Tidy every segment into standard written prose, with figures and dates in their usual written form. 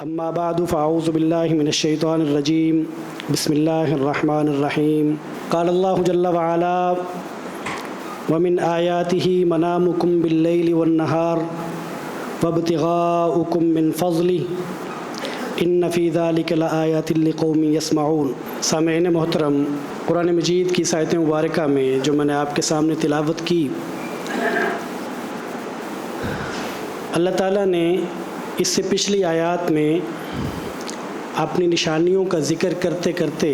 اما بعد فاعوذ باللہ من الشیطان الرجیم بسم اللہ الرحمن الرحیم قال اللہ جل وعلا ومن آیاتہ منامکم باللیل والنہار وابتغاؤکم من فضلہ ان فی ذلک لآیات لقوم یسمعون۔ سامعین محترم، قرآن مجید کی آیت مبارکہ میں جو میں نے آپ کے سامنے تلاوت کی، اللہ تعالیٰ نے اس سے پچھلی آیات میں اپنی نشانیوں کا ذکر کرتے کرتے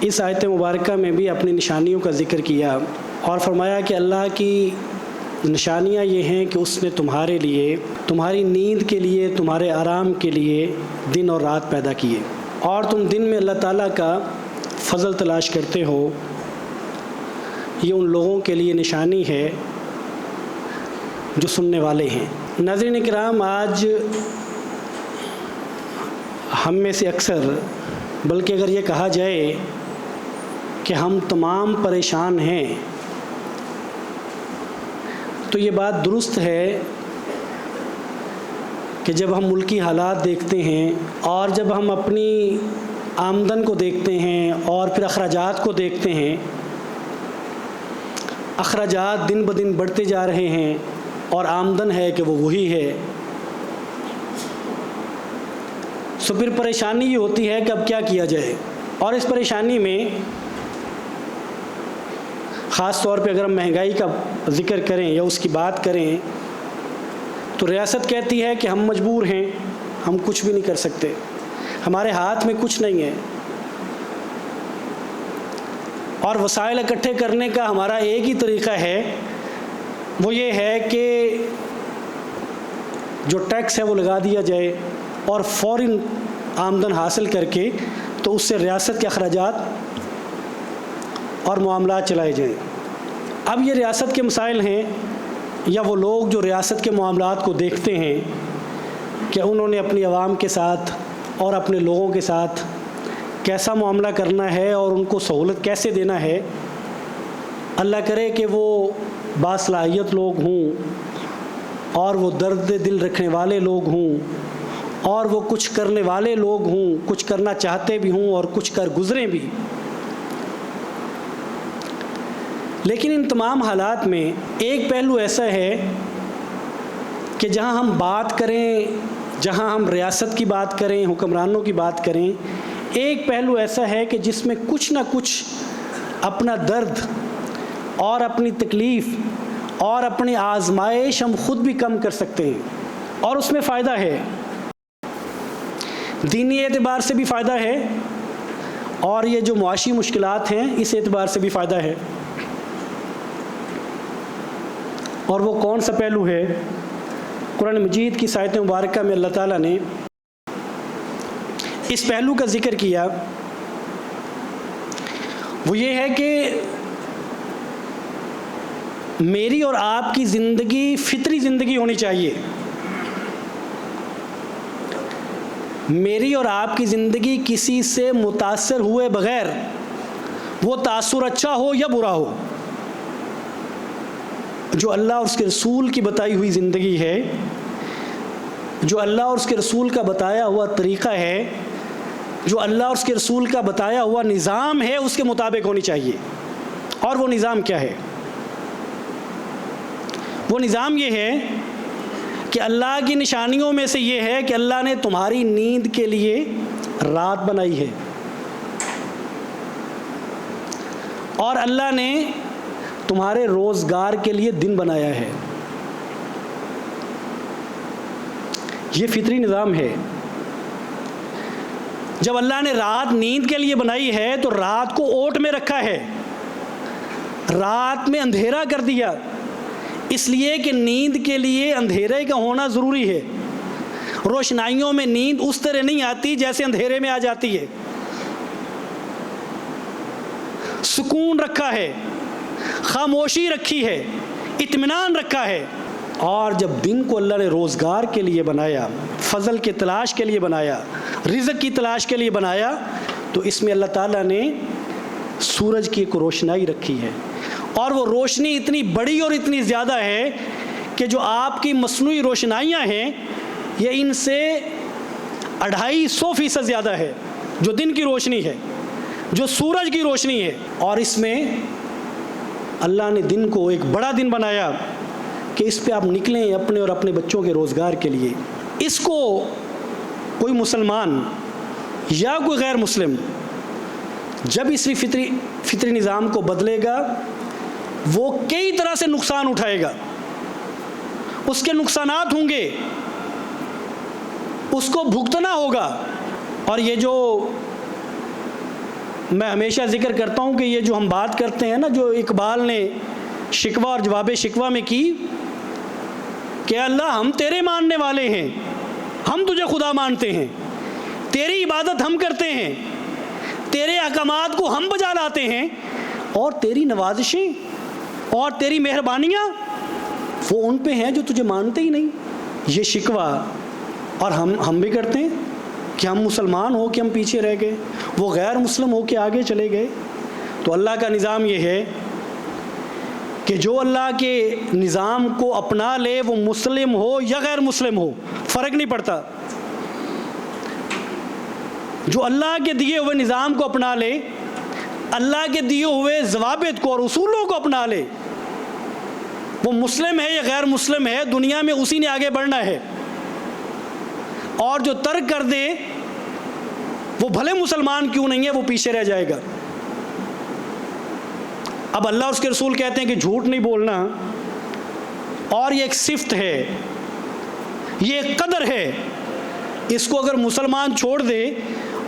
اس آیت مبارکہ میں بھی اپنی نشانیوں کا ذکر کیا اور فرمایا کہ اللہ کی نشانیاں یہ ہیں کہ اس نے تمہارے لیے، تمہاری نیند کے لیے، تمہارے آرام کے لیے دن اور رات پیدا کیے، اور تم دن میں اللہ تعالیٰ کا فضل تلاش کرتے ہو۔ یہ ان لوگوں کے لیے نشانی ہے جو سننے والے ہیں۔ ناظرین کرام، آج ہم میں سے اکثر، بلکہ اگر یہ کہا جائے کہ ہم تمام پریشان ہیں، تو یہ بات درست ہے کہ جب ہم ملکی حالات دیکھتے ہیں اور جب ہم اپنی آمدن کو دیکھتے ہیں اور پھر اخراجات کو دیکھتے ہیں، اخراجات دن بدن بڑھتے جا رہے ہیں اور آمدن ہے کہ وہ وہی ہے، سو پھر پریشانی یہ ہوتی ہے کہ اب کیا کیا جائے۔ اور اس پریشانی میں خاص طور پہ اگر ہم مہنگائی کا ذکر کریں یا اس کی بات کریں تو ریاست کہتی ہے کہ ہم مجبور ہیں، ہم کچھ بھی نہیں کر سکتے، ہمارے ہاتھ میں کچھ نہیں ہے، اور وسائل اکٹھے کرنے کا ہمارا ایک ہی طریقہ ہے، وہ یہ ہے کہ جو ٹیکس ہے وہ لگا دیا جائے اور فوراً آمدن حاصل کر کے تو اس سے ریاست کے اخراجات اور معاملات چلائے جائیں۔ اب یہ ریاست کے مسائل ہیں یا وہ لوگ جو ریاست کے معاملات کو دیکھتے ہیں کہ انہوں نے اپنی عوام کے ساتھ اور اپنے لوگوں کے ساتھ کیسا معاملہ کرنا ہے اور ان کو سہولت کیسے دینا ہے، اللہ کرے کہ وہ باصلاحیت لوگ ہوں اور وہ درد دل رکھنے والے لوگ ہوں اور وہ کچھ کرنے والے لوگ ہوں، کچھ کرنا چاہتے بھی ہوں اور کچھ کر گزریں بھی۔ لیکن ان تمام حالات میں ایک پہلو ایسا ہے کہ جہاں ہم بات کریں، جہاں ہم ریاست کی بات کریں، حکمرانوں کی بات کریں، ایک پہلو ایسا ہے کہ جس میں کچھ نہ کچھ اپنا درد اور اپنی تکلیف اور اپنی آزمائش ہم خود بھی کم کر سکتے ہیں، اور اس میں فائدہ ہے، دینی اعتبار سے بھی فائدہ ہے اور یہ جو معاشی مشکلات ہیں اس اعتبار سے بھی فائدہ ہے۔ اور وہ کون سا پہلو ہے؟ قرآن مجید کی آیت مبارکہ میں اللہ تعالیٰ نے اس پہلو کا ذکر کیا، وہ یہ ہے کہ میری اور آپ کی زندگی فطری زندگی ہونی چاہیے، میری اور آپ کی زندگی کسی سے متاثر ہوئے بغیر، وہ تاثر اچھا ہو یا برا ہو، جو اللہ اور اس کے رسول کی بتائی ہوئی زندگی ہے، جو اللہ اور اس کے رسول کا بتایا ہوا طریقہ ہے، جو اللہ اور اس کے رسول کا بتایا ہوا نظام ہے، اس کے مطابق ہونی چاہیے۔ اور وہ نظام کیا ہے؟ وہ نظام یہ ہے کہ اللہ کی نشانیوں میں سے یہ ہے کہ اللہ نے تمہاری نیند کے لیے رات بنائی ہے، اور اللہ نے تمہارے روزگار کے لیے دن بنایا ہے۔ یہ فطری نظام ہے۔ جب اللہ نے رات نیند کے لیے بنائی ہے تو رات کو اوٹ میں رکھا ہے، رات میں اندھیرا کر دیا، اس لیے کہ نیند کے لیے اندھیرے کا ہونا ضروری ہے۔ روشنائیوں میں نیند اس طرح نہیں آتی جیسے اندھیرے میں آ جاتی ہے۔ سکون رکھا ہے، خاموشی رکھی ہے، اطمینان رکھا ہے۔ اور جب دن کو اللہ نے روزگار کے لیے بنایا، فضل کے تلاش کے لیے بنایا، رزق کی تلاش کے لیے بنایا، تو اس میں اللہ تعالیٰ نے سورج کی ایک روشنائی رکھی ہے، اور وہ روشنی اتنی بڑی اور اتنی زیادہ ہے کہ جو آپ کی مصنوعی روشنائیاں ہیں یہ ان سے 250% زیادہ ہے جو دن کی روشنی ہے، جو سورج کی روشنی ہے. اور اس میں اللہ نے دن کو ایک بڑا دن بنایا کہ اس پہ آپ نکلیں اپنے اور اپنے بچوں کے روزگار کے لیے. اس کو کوئی مسلمان یا کوئی غیر مسلم جب اس فطری نظام کو بدلے گا وہ کئی طرح سے نقصان اٹھائے گا، اس کے نقصانات ہوں گے، اس کو بھگتنا ہوگا. اور یہ جو میں ہمیشہ ذکر کرتا ہوں کہ یہ جو ہم بات کرتے ہیں نا، جو اقبال نے شکوہ اور جواب شکوہ میں کی کہ اللہ ہم تیرے ماننے والے ہیں، ہم تجھے خدا مانتے ہیں، تیری عبادت ہم کرتے ہیں، تیرے احکامات کو ہم بجا لاتے ہیں، اور تیری نوازشیں اور تیری مہربانیاں وہ ان پہ ہیں جو تجھے مانتے ہی نہیں. یہ شکوہ اور ہم بھی کرتے ہیں کہ ہم مسلمان ہو کے ہم پیچھے رہ گئے، وہ غیر مسلم ہو کے آگے چلے گئے. تو اللہ کا نظام یہ ہے کہ جو اللہ کے نظام کو اپنا لے وہ مسلم ہو یا غیر مسلم ہو فرق نہیں پڑتا. جو اللہ کے دیے ہوئے نظام کو اپنا لے، اللہ کے دیے ہوئے ضوابط کو اور اصولوں کو اپنا لے، وہ مسلم ہے یا غیر مسلم ہے، دنیا میں اسی نے آگے بڑھنا ہے. اور جو ترک کر دے وہ بھلے مسلمان کیوں نہیں ہے وہ پیچھے رہ جائے گا. اب اللہ اور اس کے رسول کہتے ہیں کہ جھوٹ نہیں بولنا، اور یہ ایک صفت ہے، یہ ایک قدر ہے. اس کو اگر مسلمان چھوڑ دے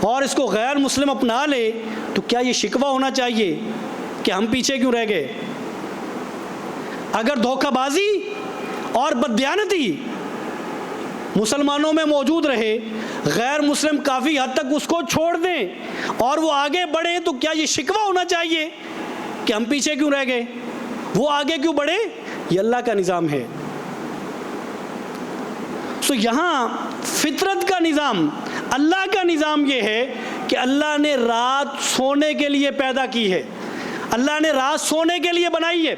اور اس کو غیر مسلم اپنا لے تو کیا یہ شکوہ ہونا چاہیے کہ ہم پیچھے کیوں رہ گئے؟ اگر دھوکہ بازی اور بددیانتی مسلمانوں میں موجود رہے، غیر مسلم کافی حد تک اس کو چھوڑ دیں اور وہ آگے بڑھیں، تو کیا یہ شکوہ ہونا چاہیے کہ ہم پیچھے کیوں رہ گئے، وہ آگے کیوں بڑھے؟ یہ اللہ کا نظام ہے. سو یہاں فطرت کا نظام، اللہ کا نظام یہ ہے کہ اللہ نے رات سونے کے لیے پیدا کی ہے، اللہ نے رات سونے کے لیے بنائی ہے،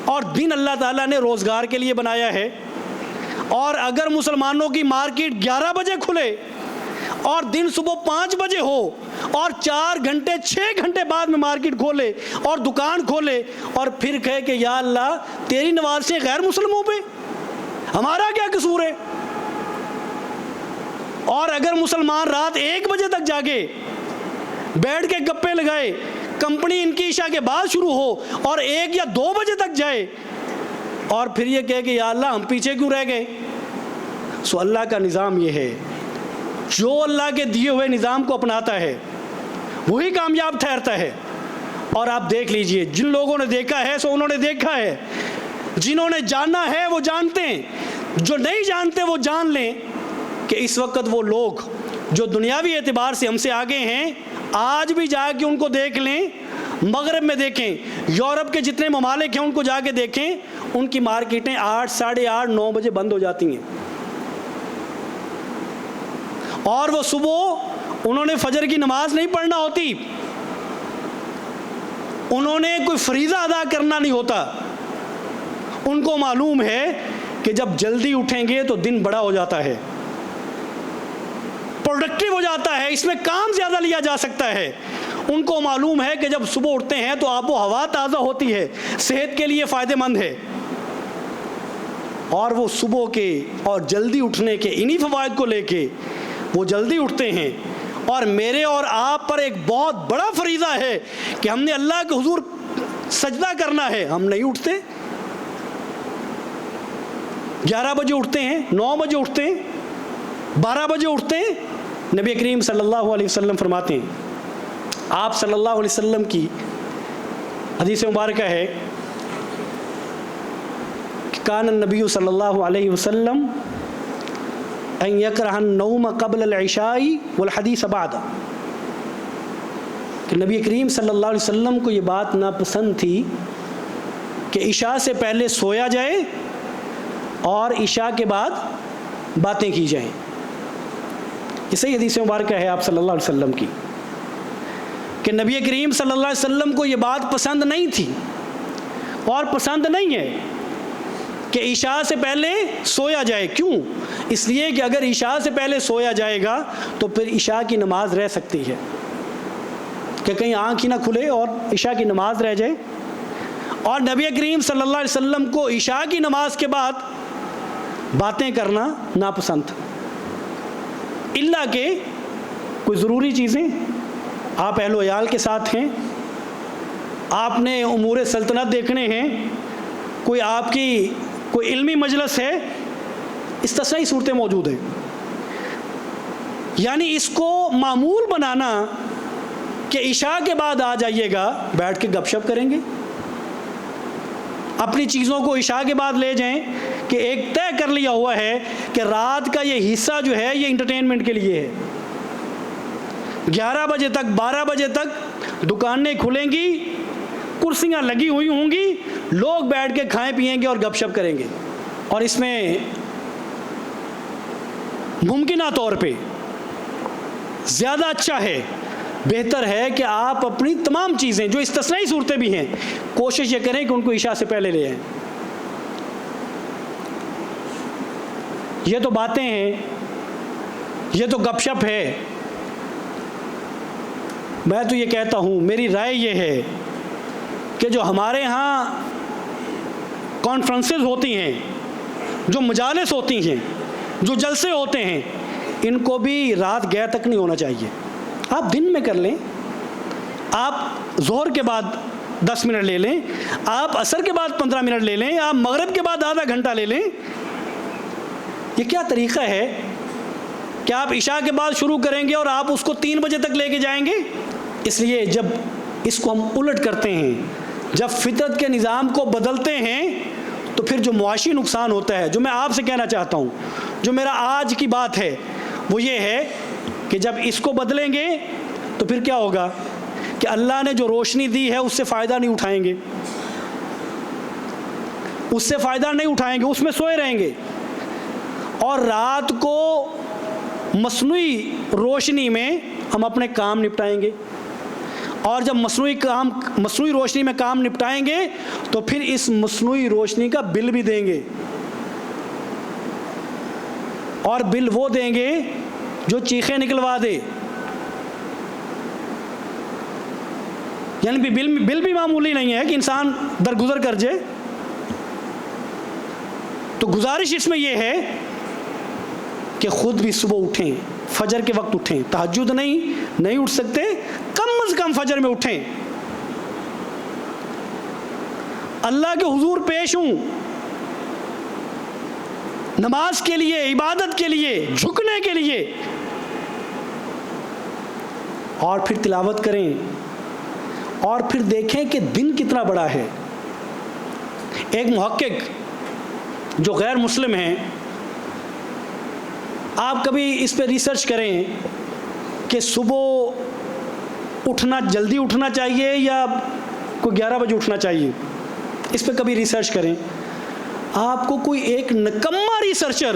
اور دن اللہ تعالیٰ نے روزگار کے لیے بنایا ہے. اور اگر مسلمانوں کی مارکیٹ 11 بجے کھلے اور دن صبح 5 بجے ہو اور 4 گھنٹے 6 گھنٹے بعد میں مارکیٹ کھولے اور دکان کھولے اور پھر کہے کہ یا اللہ تیری نوازشیں غیر مسلموں پہ، ہمارا کیا قصور ہے؟ اور اگر مسلمان رات 1 بجے تک جاگے، بیٹھ کے گپے لگائے، کمپنی ان کی عشاء کے بعد شروع ہو اور 1 یا 2 بجے تک جائے اور پھر یہ کہے کہ یا اللہ ہم پیچھے کیوں رہ گئے؟ سو اللہ کا نظام یہ ہے، جو اللہ کے دیے ہوئے نظام کو اپناتا ہے وہی کامیاب ٹھہرتا ہے. اور آپ دیکھ لیجئے، جن لوگوں نے دیکھا ہے سو انہوں نے دیکھا ہے، جنہوں نے جانا ہے وہ جانتے ہیں، جو نہیں جانتے وہ جان لیں کہ اس وقت وہ لوگ جو دنیاوی اعتبار سے ہم سے آگے ہیں، آج بھی جا کے ان کو دیکھ لیں، مغرب میں دیکھیں، یورپ کے جتنے ممالک ہیں ان کو جا کے دیکھیں، ان کی مارکیٹیں 8، 8:30، 9 بجے بند ہو جاتی ہیں. اور وہ صبح انہوں نے فجر کی نماز نہیں پڑھنا ہوتی، انہوں نے کوئی فریضہ ادا کرنا نہیں ہوتا. ان کو معلوم ہے کہ جب جلدی اٹھیں گے تو دن بڑا ہو جاتا ہے، پروڈکٹیو ہو جاتا ہے، اس میں کام زیادہ لیا جا سکتا ہے. ان کو معلوم ہے کہ جب صبح اٹھتے ہیں تو آب و ہوا تازہ ہوتی ہے، صحت کے لیے فائدہ مند ہے. اور وہ صبح کے اور جلدی اٹھنے کے انہی فوائد کو لے کے وہ جلدی اٹھتے ہیں. اور میرے اور آپ پر ایک بہت بڑا فریضہ ہے کہ ہم نے اللہ کے حضور سجدہ کرنا ہے، ہم نہیں اٹھتے. 11 بجے اٹھتے ہیں، 9 بجے اٹھتے ہیں، 12 بجے اٹھتے ہیں. نبی کریم صلی اللہ علیہ وسلم فرماتے ہیں، آپ صلی اللہ علیہ وسلم کی حدیث مبارکہ ہے کہ کان النبی صلی اللہ علیہ وسلم ان یکرہ النوم قبل العشاء والحدیث بعد، کہ نبی کریم صلی اللہ علیہ وسلم کو یہ بات ناپسند تھی کہ عشاء سے پہلے سویا جائے اور عشاء کے بعد باتیں کی جائیں. یہ صحیح حدیث مبارکہ ہے آپ صلی اللہ علیہ وسلم کی کہ نبی کریم صلی اللہ علیہ وسلم کو یہ بات پسند نہیں تھی اور پسند نہیں ہے کہ عشاء سے پہلے سویا جائے. کیوں؟ اس لیے کہ اگر عشاء سے پہلے سویا جائے گا تو پھر عشاء کی نماز رہ سکتی ہے، کہ کہیں آنکھ ہی نہ کھلے اور عشاء کی نماز رہ جائے. اور نبی کریم صلی اللہ علیہ وسلم کو عشاء کی نماز کے بعد باتیں کرنا ناپسند تھا، الا کہ کوئی ضروری چیزیں، آپ اہل و عیال کے ساتھ ہیں، آپ نے امور سلطنت دیکھنے ہیں، کوئی آپ کی کوئی علمی مجلس ہے، استثنائی صورتیں موجود ہیں. یعنی اس کو معمول بنانا کہ عشاء کے بعد آ جائیے گا، بیٹھ کے گپ شپ کریں گے، اپنی چیزوں کو عشاء کے بعد لے جائیں، کہ ایک طے کر لیا ہوا ہے کہ رات کا یہ حصہ جو ہے یہ انٹرٹینمنٹ کے لیے ہے. 11 بجے تک 12 بجے تک دکانیں کھلیں گی، کرسیاں لگی ہوئی ہوں گی، لوگ بیٹھ کے کھائیں پئیں گے اور گپ شپ کریں گے. اور اس میں ممکنہ طور پہ زیادہ اچھا ہے، بہتر ہے کہ آپ اپنی تمام چیزیں جو استثنائی صورتیں بھی ہیں کوشش یہ کریں کہ ان کو عشاء سے پہلے لے آئیں. یہ تو باتیں ہیں، یہ تو گپ شپ ہے. میں تو یہ کہتا ہوں، میری رائے یہ ہے کہ جو ہمارے ہاں کانفرنسز ہوتی ہیں، جو مجالس ہوتی ہیں، جو جلسے ہوتے ہیں، ان کو بھی رات گئے تک نہیں ہونا چاہیے. آپ دن میں کر لیں، آپ ظہر کے بعد 10 منٹ لے لیں، آپ عصر کے بعد 15 منٹ لے لیں، آپ مغرب کے بعد آدھا گھنٹہ لے لیں. یہ کیا طریقہ ہے کہ آپ عشاء کے بعد شروع کریں گے اور آپ اس کو 3 بجے تک لے کے جائیں گے؟ اس لیے جب اس کو ہم الٹ کرتے ہیں، جب فطرت کے نظام کو بدلتے ہیں، تو پھر جو معاشی نقصان ہوتا ہے، جو میں آپ سے کہنا چاہتا ہوں، جو میرا آج کی بات ہے وہ یہ ہے کہ جب اس کو بدلیں گے تو پھر کیا ہوگا کہ اللہ نے جو روشنی دی ہے اس سے فائدہ نہیں اٹھائیں گے، اس سے فائدہ نہیں اٹھائیں گے، اس میں سوئے رہیں گے، اور رات کو مصنوعی روشنی میں ہم اپنے کام نپٹائیں گے. اور جب مصنوعی روشنی میں کام نپٹائیں گے تو پھر اس مصنوعی روشنی کا بل بھی دیں گے، اور بل وہ دیں گے جو چیخیں نکلوا دے. یعنی بل بھی معمولی نہیں ہے کہ انسان درگزر کر جائے. تو گزارش اس میں یہ ہے کہ خود بھی صبح اٹھیں، فجر کے وقت اٹھیں. تہجد نہیں اٹھ سکتے، کم از کم فجر میں اٹھیں، اللہ کے حضور پیش ہوں، نماز کے لیے، عبادت کے لیے، جھکنے کے لیے، اور پھر تلاوت کریں، اور پھر دیکھیں کہ دن کتنا بڑا ہے. ایک محقق جو غیر مسلم ہیں، آپ کبھی اس پہ ریسرچ کریں کہ صبح جلدی اٹھنا چاہیے یا کوئی 11 بجے اٹھنا چاہیے، اس پہ کبھی ریسرچ کریں. آپ کو کوئی ایک نکما ریسرچر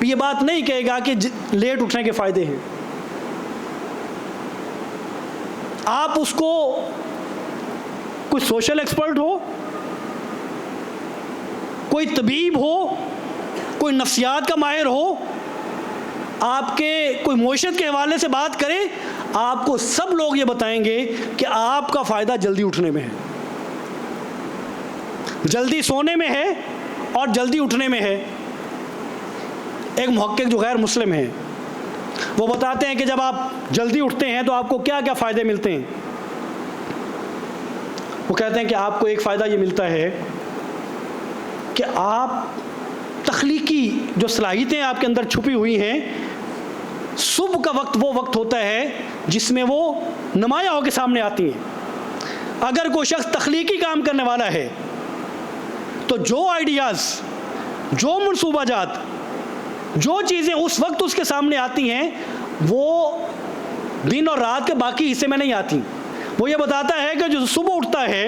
یہ بات نہیں کہے گا کہ لیٹ اٹھنے کے فائدے ہیں. آپ اس کو کوئی سوشل ایکسپرٹ ہو، کوئی طبیب ہو، کوئی نفسیات کا ماہر ہو، آپ کے کوئی معیشت کے حوالے سے بات کرے، آپ کو سب لوگ یہ بتائیں گے کہ آپ کا فائدہ جلدی اٹھنے میں ہے، جلدی سونے میں ہے اور جلدی اٹھنے میں ہے. ایک محقق جو غیر مسلم ہیں وہ بتاتے ہیں کہ جب آپ جلدی اٹھتے ہیں تو آپ کو کیا کیا فائدے ملتے ہیں. وہ کہتے ہیں کہ آپ کو ایک فائدہ یہ ملتا ہے کہ آپ تخلیقی جو صلاحیتیں آپ کے اندر چھپی ہوئی ہیں، صبح کا وقت وہ وقت ہوتا ہے جس میں وہ نمایاں ہو کے سامنے آتی ہیں. اگر کوئی شخص تخلیقی کام کرنے والا ہے تو جو آئیڈیاز، جو منصوبہ جات، جو چیزیں اس وقت اس کے سامنے آتی ہیں وہ دن اور رات کے باقی حصے میں نہیں آتی. وہ یہ بتاتا ہے کہ جو صبح اٹھتا ہے،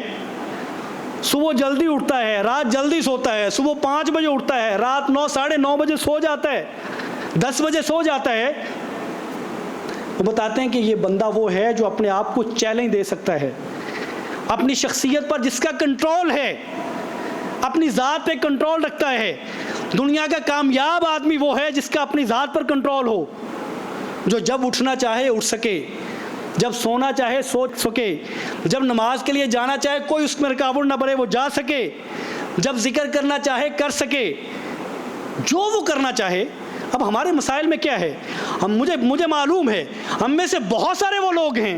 صبح جلدی اٹھتا ہے، رات جلدی سوتا ہے، صبح 5 بجے اٹھتا ہے، رات 9 ساڑھے 9 بجے سو جاتا ہے، 10 بجے سو جاتا ہے، وہ بتاتے ہیں کہ یہ بندہ وہ ہے جو اپنے آپ کو چیلنج دے سکتا ہے، اپنی شخصیت پر جس کا کنٹرول ہے، اپنی ذات پہ کنٹرول رکھتا ہے. دنیا کا کامیاب آدمی وہ ہے جس کا اپنی ذات پر کنٹرول ہو, جو جب اٹھنا چاہے اٹھ سکے, جب سونا چاہے سو سکے, جب نماز کے لیے جانا چاہے کوئی اس میں رکاوٹ نہ بنے وہ جا سکے, جب ذکر کرنا چاہے کر سکے, جو وہ کرنا چاہے. اب ہمارے مسائل میں کیا ہے, مجھے معلوم ہے ہم میں سے بہت سارے وہ لوگ ہیں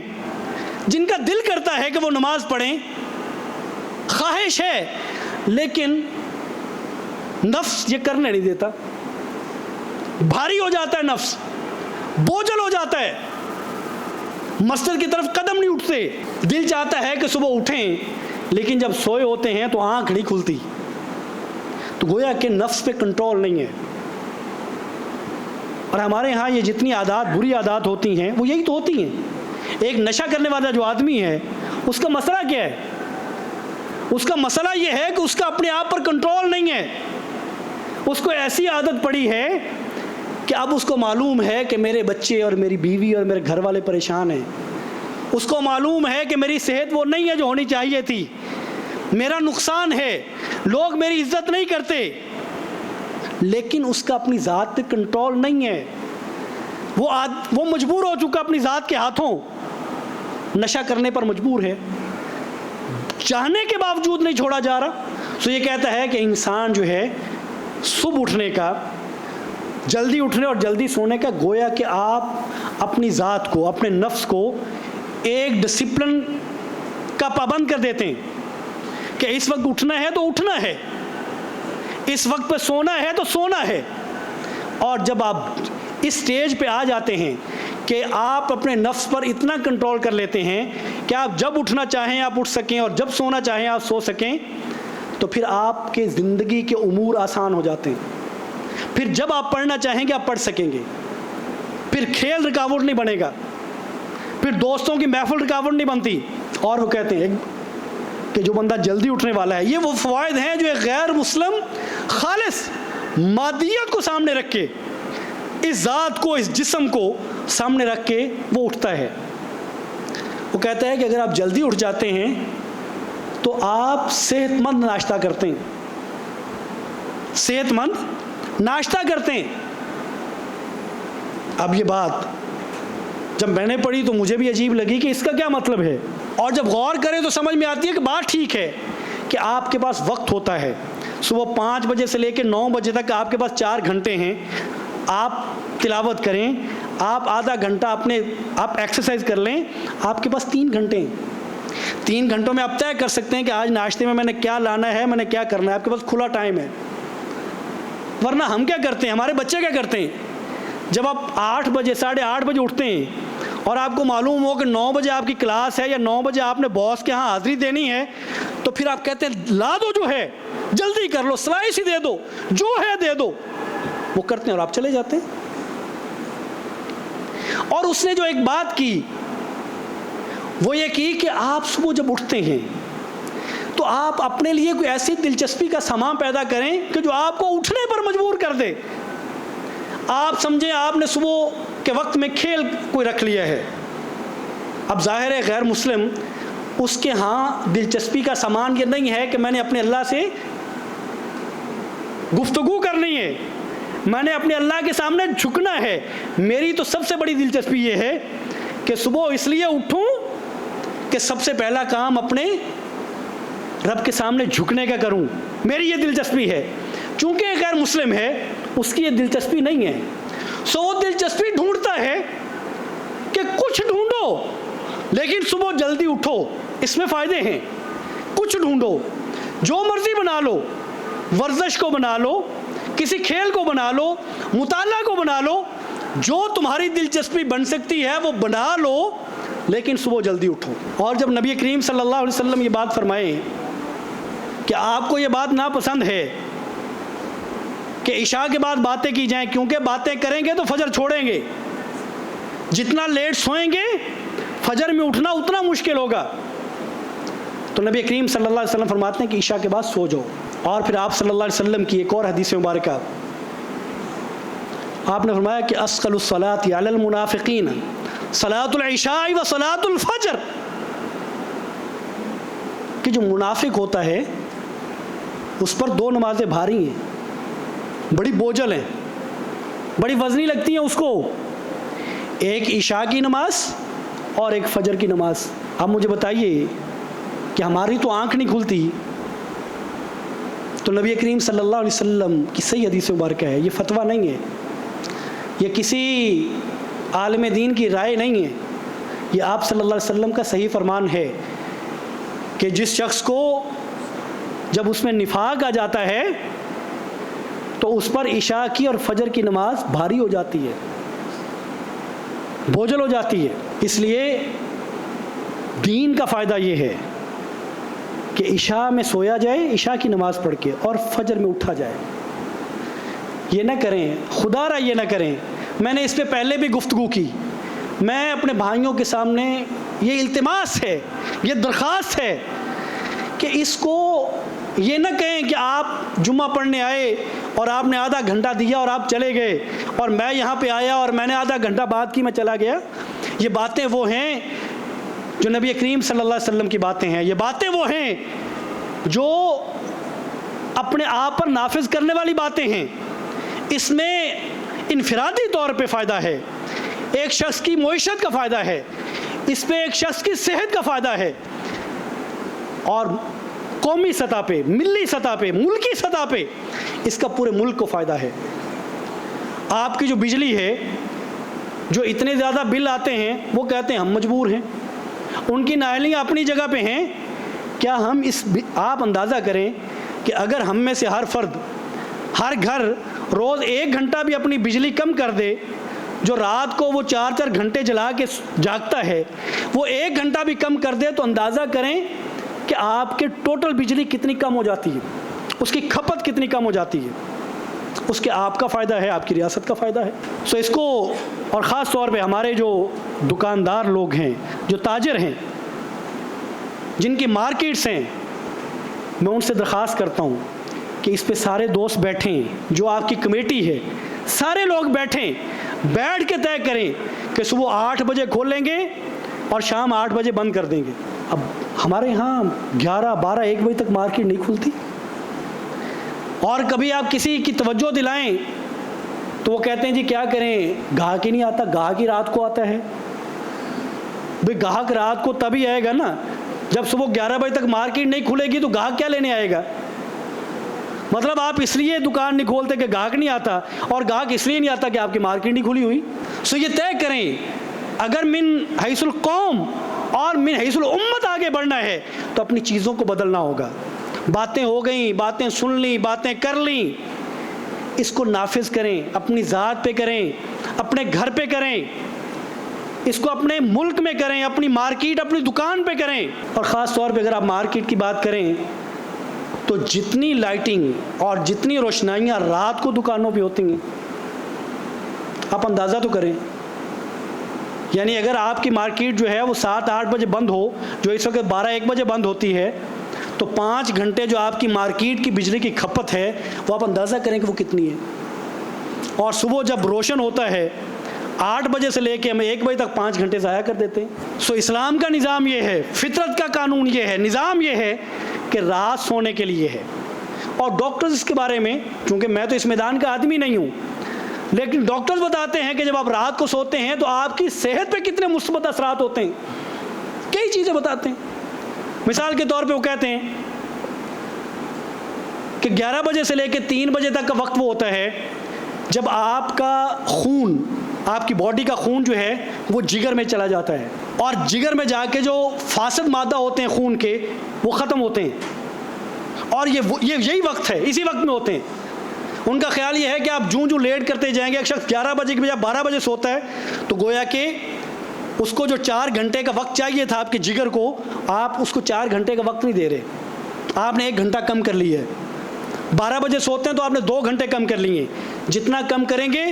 جن کا دل کرتا ہے کہ وہ نماز پڑھیں, خواہش ہے, لیکن نفس یہ کرنے نہیں دیتا, بھاری ہو جاتا ہے, نفس بوجھل ہو جاتا ہے, مسجد کی طرف قدم نہیں اٹھتے. دل چاہتا ہے کہ صبح اٹھیں, لیکن جب سوئے ہوتے ہیں تو آنکھ نہیں کھلتی. تو گویا کہ نفس پہ کنٹرول نہیں ہے. اور ہمارے ہاں یہ جتنی عادات, بری عادات ہوتی ہیں وہ یہی تو ہوتی ہیں. ایک نشہ کرنے والا جو آدمی ہے اس کا مسئلہ کیا ہے؟ اس کا مسئلہ یہ ہے کہ اس کا اپنے آپ پر کنٹرول نہیں ہے. اس کو ایسی عادت پڑی ہے کہ اب اس کو معلوم ہے کہ میرے بچے اور میری بیوی اور میرے گھر والے پریشان ہیں. اس کو معلوم ہے کہ میری صحت وہ نہیں ہے جو ہونی چاہیے تھی, میرا نقصان ہے, لوگ میری عزت نہیں کرتے, لیکن اس کا اپنی ذات پہ کنٹرول نہیں ہے. وہ مجبور ہو چکا اپنی ذات کے ہاتھوں, نشہ کرنے پر مجبور ہے, چاہنے کے باوجود نہیں چھوڑا جا رہا. تو یہ کہتا ہے کہ انسان جو ہے صبح اٹھنے کا, جلدی اٹھنے اور جلدی سونے کا, گویا کہ آپ اپنی ذات کو, اپنے نفس کو ایک ڈسپلن کا پابند کر دیتے ہیں کہ اس وقت اٹھنا ہے تو اٹھنا ہے, اس وقت پہ سونا ہے تو سونا ہے. اور جب آپ اس سٹیج پہ آ جاتے ہیں کہ آپ اپنے نفس پر اتنا کنٹرول کر لیتے ہیں کہ آپ جب اٹھنا چاہیں آپ اٹھ سکیں اور جب سونا چاہیں آپ سو سکیں, تو پھر آپ کے زندگی کے امور آسان ہو جاتے ہیں. پھر جب آپ پڑھنا چاہیں گے آپ پڑھ سکیں گے, پھر کھیل رکاوٹ نہیں بنے گا, پھر دوستوں کی محفل رکاوٹ نہیں بنتی. اور وہ کہتے ہیں کہ جو بندہ جلدی اٹھنے والا ہے, یہ وہ فوائد ہیں جو ایک غیر مسلم خالص مادیت کو سامنے رکھ کے, اس ذات کو, اس جسم کو سامنے رکھ کے وہ اٹھتا ہے. وہ کہتا ہے کہ اگر آپ جلدی اٹھ جاتے ہیں تو آپ صحت مند ناشتہ کرتے ہیں, صحت مند ناشتہ کرتے ہیں. اب یہ بات جب میں نے پڑھی تو مجھے بھی عجیب لگی کہ اس کا کیا مطلب ہے, اور جب غور کریں تو سمجھ میں آتی ہے کہ بات ٹھیک ہے کہ آپ کے پاس وقت ہوتا ہے, صبح 5 بجے سے لے کے 9 بجے تک آپ کے پاس 4 گھنٹے ہیں, آپ تلاوت کریں, آپ آدھا گھنٹہ آپ ایکسرسائز کر لیں, آپ کے پاس 3 گھنٹے ہیں. 3 گھنٹوں میں آپ طے کر سکتے ہیں کہ آج ناشتے میں نے کیا لانا ہے, میں نے کیا کرنا ہے, آپ کے پاس کھلا ٹائم ہے. ورنہ ہم کیا کرتے ہیں, ہمارے بچے کیا کرتے ہیں, جب آپ 8 بجے 8:30 بجے اٹھتے ہیں اور آپ کو معلوم ہو کہ 9 بجے آپ کی کلاس ہے یا 9 بجے آپ نے باس کے ہاں حاضری دینی ہے, تو پھر آپ کہتے ہیں لا دو, جو ہے جلدی کر لو, سلائس ہی دے دو, جو ہے دے دو. وہ کرتے ہیں اور آپ چلے جاتے ہیں. اور اس نے جو ایک بات کی وہ یہ کی کہ آپ صبح جب اٹھتے ہیں تو آپ اپنے لیے کوئی ایسی دلچسپی کا سامان پیدا کریں کہ جو آپ کو اٹھنے پر مجبور کر دے. آپ سمجھیں آپ نے صبح کے وقت میں کھیل کوئی رکھ لیا ہے, اب ظاہر ہے غیر مسلم اس کے ہاں دلچسپی کا سامان یہ نہیں ہے کہ میں نے اپنے اللہ سے گفتگو کرنی ہے, میں نے اپنے اللہ کے سامنے جھکنا ہے. میری تو سب سے بڑی دلچسپی یہ ہے کہ صبح اس لیے اٹھوں کہ سب سے پہلا کام اپنے رب کے سامنے جھکنے کا کروں, میری یہ دلچسپی ہے. چونکہ غیر مسلم ہے اس کی یہ دلچسپی نہیں ہے, سو وہ دلچسپی ڈھونڈتا ہے کہ کچھ ڈھونڈو لیکن صبح جلدی اٹھو, اس میں فائدے ہیں. کچھ ڈھونڈو, جو مرضی بنا لو, ورزش کو بنا لو, کسی کھیل کو بنا لو, مطالعہ کو بنا لو, جو تمہاری دلچسپی بن سکتی ہے وہ بنا لو, لیکن صبح جلدی اٹھو. اور جب نبی کریم صلی اللہ علیہ وسلم یہ بات فرمائے کہ آپ کو یہ بات ناپسند ہے کہ عشاء کے بعد باتیں کی جائیں, کیونکہ باتیں کریں گے تو فجر چھوڑیں گے, جتنا لیٹ سوئیں گے فجر میں اٹھنا اتنا مشکل ہوگا. تو نبی کریم صلی اللہ علیہ وسلم فرماتے ہیں کہ عشاء کے بعد سو جاؤ. اور پھر آپ صلی اللہ علیہ وسلم کی ایک اور حدیث مبارکہ, آپ نے فرمایا کہ اثقل الصلاۃ علی المنافقین صلاۃ العشاء و صلاۃ الفجر, کہ جو منافق ہوتا ہے اس پر 2 نمازیں بھاری ہیں, بڑی بوجھل ہیں, بڑی وزنی لگتی ہیں اس کو, ایک عشاء کی نماز اور ایک فجر کی نماز. اب مجھے بتائیے کہ ہماری تو آنکھ نہیں کھلتی, تو نبی کریم صلی اللہ علیہ وسلم کی صحیح حدیث مبارکہ ہے, یہ فتویٰ نہیں ہے, یہ کسی عالم دین کی رائے نہیں ہے, یہ آپ صلی اللہ علیہ وسلم کا صحیح فرمان ہے کہ جس شخص کو جب اس میں نفاق آ جاتا ہے تو اس پر عشاء کی اور فجر کی نماز بھاری ہو جاتی ہے, بوجھل ہو جاتی ہے. اس لیے دین کا فائدہ یہ ہے کہ عشاء میں سویا جائے, عشاء کی نماز پڑھ کے, اور فجر میں اٹھا جائے. یہ نہ کریں, خدا را یہ نہ کریں. میں نے اس پہ پہلے بھی گفتگو کی. میں اپنے بھائیوں کے سامنے یہ التماس ہے, یہ درخواست ہے کہ اس کو یہ نہ کہیں کہ آپ جمعہ پڑھنے آئے اور آپ نے آدھا گھنٹہ دیا اور آپ چلے گئے, اور میں یہاں پہ آیا اور میں نے آدھا گھنٹہ بعد کی میں چلا گیا. یہ باتیں وہ ہیں جو نبی کریم صلی اللہ علیہ وسلم کی باتیں ہیں. یہ باتیں وہ ہیں جو اپنے آپ پر نافذ کرنے والی باتیں ہیں. اس میں انفرادی طور پہ فائدہ ہے, ایک شخص کی معیشت کا فائدہ ہے, اس پہ ایک شخص کی صحت کا فائدہ ہے, اور قومی سطح پہ, ملی سطح پہ, ملکی سطح پہ اس کا پورے ملک کو فائدہ ہے. آپ کی جو بجلی ہے, جو اتنے زیادہ بل آتے ہیں, وہ کہتے ہیں ہم مجبور ہیں. ان کی نااہلیاں اپنی جگہ پہ ہیں. کیا ہم آپ اندازہ کریں کہ اگر ہم میں سے ہر فرد, ہر گھر روز 1 گھنٹہ بھی اپنی بجلی کم کر دے, جو رات کو وہ 4 گھنٹے جلا کے جاگتا ہے, وہ 1 گھنٹہ بھی کم کر دے, تو اندازہ کریں کہ آپ کے ٹوٹل بجلی کتنی کم ہو جاتی ہے, اس کی کھپت کتنی کم ہو جاتی ہے. اس کے آپ کا فائدہ ہے, آپ کی ریاست کا فائدہ ہے. سو اس کو, اور خاص طور پہ ہمارے جو دکاندار لوگ ہیں, جو تاجر ہیں, جن کی مارکیٹس ہیں, میں ان سے درخواست کرتا ہوں کہ اس پہ سارے دوست بیٹھیں, جو آپ کی کمیٹی ہے, سارے لوگ بیٹھیں, بیٹھ کے طے کریں کہ صبح 8 بجے کھولیں گے اور شام 8 بجے بند کر دیں گے. اب ہمارے یہاں 11, 12, 1 بجے تک مارکیٹ نہیں کھلتی, اور کبھی آپ کسی کی توجہ دلائیں تو وہ کہتے ہیں جی کیا کریں, گاہک ہی نہیں آتا. گاہک ہی رات کو آتا ہے. بھئی گاہک رات کو تبھی آئے گا نا جب صبح 11 بجے تک مارکیٹ نہیں کھلے گی, تو گاہک کیا لینے آئے گا؟ مطلب آپ اس لیے دکان نہیں کھولتے کہ گاہک نہیں آتا, اور گاہک اس لیے نہیں آتا کہ آپ کی مارکیٹ نہیں کھلی ہوئی. سو یہ طے کریں, اگر من حیث القوم اور من حیث الامت آگے بڑھنا ہے تو اپنی چیزوں کو بدلنا ہوگا. باتیں ہو گئیں, باتیں سن لیں, باتیں کر لیں, اس کو نافذ کریں, اپنی ذات پہ کریں, اپنے گھر پہ کریں, اس کو اپنے ملک میں کریں, اپنی مارکیٹ, اپنی دکان پہ کریں. اور خاص طور پہ اگر آپ مارکیٹ کی بات کریں تو جتنی لائٹنگ اور جتنی روشنائیاں رات کو دکانوں پہ ہوتی ہیں, آپ اندازہ تو کریں. یعنی اگر آپ کی مارکیٹ جو ہے وہ 7-8 بجے بند ہو, جو اس وقت 12-1 بجے بند ہوتی ہے, تو 5 گھنٹے جو آپ کی مارکیٹ کی بجلی کی کھپت ہے وہ آپ اندازہ کریں کہ وہ کتنی ہے. اور صبح جب روشن ہوتا ہے 8 بجے سے لے کے ہم 1 بجے تک 5 گھنٹے ضائع کر دیتے ہیں. سو اسلام کا نظام یہ ہے, فطرت کا قانون یہ ہے, نظام یہ ہے کہ رات سونے کے لیے ہے. اور ڈاکٹرز اس کے بارے میں, چونکہ میں تو اس میدان کا آدمی نہیں ہوں, لیکن ڈاکٹرز بتاتے ہیں کہ جب آپ رات کو سوتے ہیں تو آپ کی صحت پہ کتنے مثبت اثرات ہوتے ہیں. کئی چیزیں بتاتے ہیں. مثال کے طور پہ وہ کہتے ہیں کہ 11 بجے سے لے کے 3 بجے تک کا وقت وہ ہوتا ہے جب آپ کا خون, آپ کی باڈی کا خون جو ہے وہ جگر میں چلا جاتا ہے, اور جگر میں جا کے جو فاسد مادہ ہوتے ہیں خون کے وہ ختم ہوتے ہیں, اور یہی وقت ہے, اسی وقت میں ہوتے ہیں. ان کا خیال یہ ہے کہ آپ جوں لیٹ کرتے جائیں گے, ایک شخص 11 بجے کی بجائے 12 بجے سوتا ہے تو گویا کہ اس کو جو 4 گھنٹے کا وقت چاہیے تھا آپ کے جگر کو, آپ اس کو 4 گھنٹے کا وقت نہیں دے رہے, آپ نے 1 گھنٹہ کم کر لیا ہے. 12 بجے سوتے ہیں تو آپ نے 2 گھنٹے کم کر لیے. جتنا کم کریں گے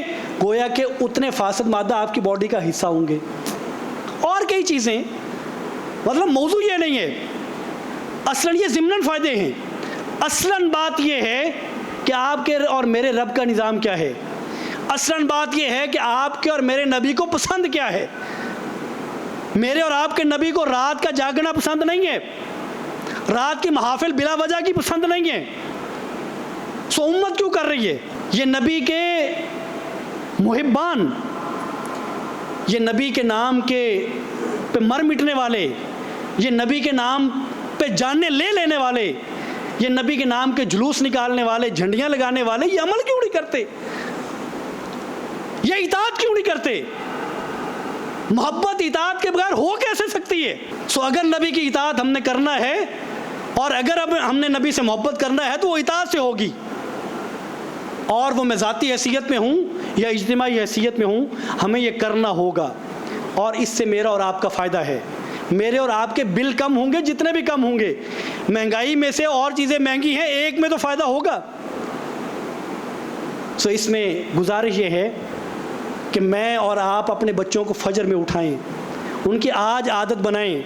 گویا کہ اتنے فاسد مادہ آپ کی باڈی کا حصہ ہوں گے. اور کئی چیزیں, مطلب موضوع یہ نہیں ہے, اصلاً یہ ضمناً فائدے ہیں. اصلاً بات یہ ہے کہ آپ کے اور میرے رب کا نظام کیا ہے. اصلاً بات یہ ہے کہ آپ کے اور میرے نبی کو پسند کیا ہے. میرے اور آپ کے نبی کو رات کا جاگنا پسند نہیں ہے, رات کی محافل بلا وجہ کی پسند نہیں ہے. سو امت کیوں کر رہی ہے؟ یہ نبی کے محبان، یہ نبی کے نام کے پہ مر مٹنے والے، یہ نبی کے نام پہ جانیں لے لینے والے، یہ نبی کے نام کے جلوس نکالنے والے، جھنڈیاں لگانے والے، یہ عمل کیوں نہیں کرتے؟ یہ اطاعت کیوں نہیں کرتے؟ محبت اطاعت کے بغیر ہو کیسے سکتی ہے؟ سو اگر نبی کی اطاعت ہم نے کرنا ہے، اور اگر اب ہم نے نبی سے محبت کرنا ہے تو وہ اطاعت سے ہوگی، اور وہ میں ذاتی حیثیت میں ہوں یا اجتماعی حیثیت میں ہوں، ہمیں یہ کرنا ہوگا، اور اس سے میرا اور آپ کا فائدہ ہے۔ میرے اور آپ کے بل کم ہوں گے، جتنے بھی کم ہوں گے، مہنگائی میں سے اور چیزیں مہنگی ہیں، ایک میں تو فائدہ ہوگا۔ سو اس میں گزارش یہ ہے کہ میں اور آپ اپنے بچوں کو فجر میں اٹھائیں، ان کی آج عادت بنائیں،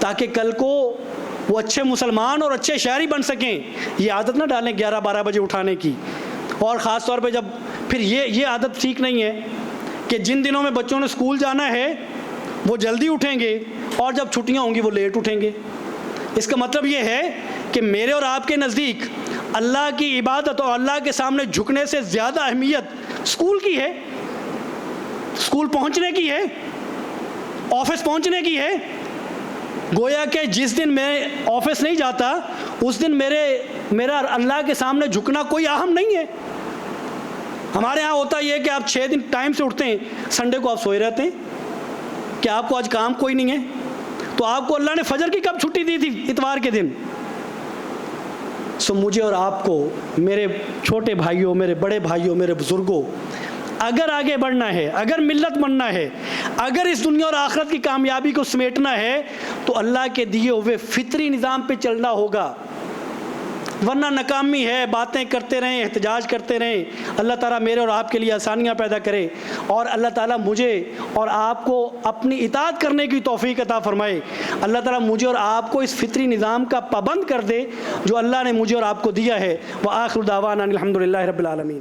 تاکہ کل کو وہ اچھے مسلمان اور اچھے شہری بن سکیں۔ یہ عادت نہ ڈالیں 11-12 بجے اٹھانے کی، اور خاص طور پہ جب پھر یہ عادت ٹھیک نہیں ہے کہ جن دنوں میں بچوں نے اسکول جانا ہے وہ جلدی اٹھیں گے، اور جب چھٹیاں ہوں گی وہ لیٹ اٹھیں گے۔ اس کا مطلب یہ ہے کہ میرے اور آپ کے نزدیک اللہ کی عبادت اور اللہ کے سامنے جھکنے سے زیادہ اہمیت اسکول کی ہے، اسکول پہنچنے کی ہے، آفس پہنچنے کی ہے۔ گویا کہ جس دن میں آفس نہیں جاتا اس دن میرا اللہ کے سامنے جھکنا کوئی اہم نہیں ہے۔ ہمارے ہاں ہوتا یہ ہے کہ آپ 6 دن ٹائم سے اٹھتے ہیں، سنڈے کو آپ سوئے رہتے ہیں کہ آپ کو آج کام کوئی نہیں ہے، تو آپ کو اللہ نے فجر کی کب چھٹی دی تھی؟ اتوار کے دن۔ سو مجھے اور آپ کو، میرے چھوٹے بھائیوں، میرے بڑے بھائیوں، میرے بزرگوں، اگر آگے بڑھنا ہے، اگر ملت بننا ہے، اگر اس دنیا اور آخرت کی کامیابی کو سمیٹنا ہے، تو اللہ کے دیے ہوئے فطری نظام پہ چلنا ہوگا، ورنہ ناکامی ہے۔ باتیں کرتے رہیں، احتجاج کرتے رہیں۔ اللہ تعالیٰ میرے اور آپ کے لیے آسانیاں پیدا کرے، اور اللہ تعالیٰ مجھے اور آپ کو اپنی اطاعت کرنے کی توفیق عطا فرمائے۔ اللہ تعالیٰ مجھے اور آپ کو اس فطری نظام کا پابند کر دے جو اللہ نے مجھے اور آپ کو دیا ہے۔ وآخر دعوانا الحمدللہ رب العالمین۔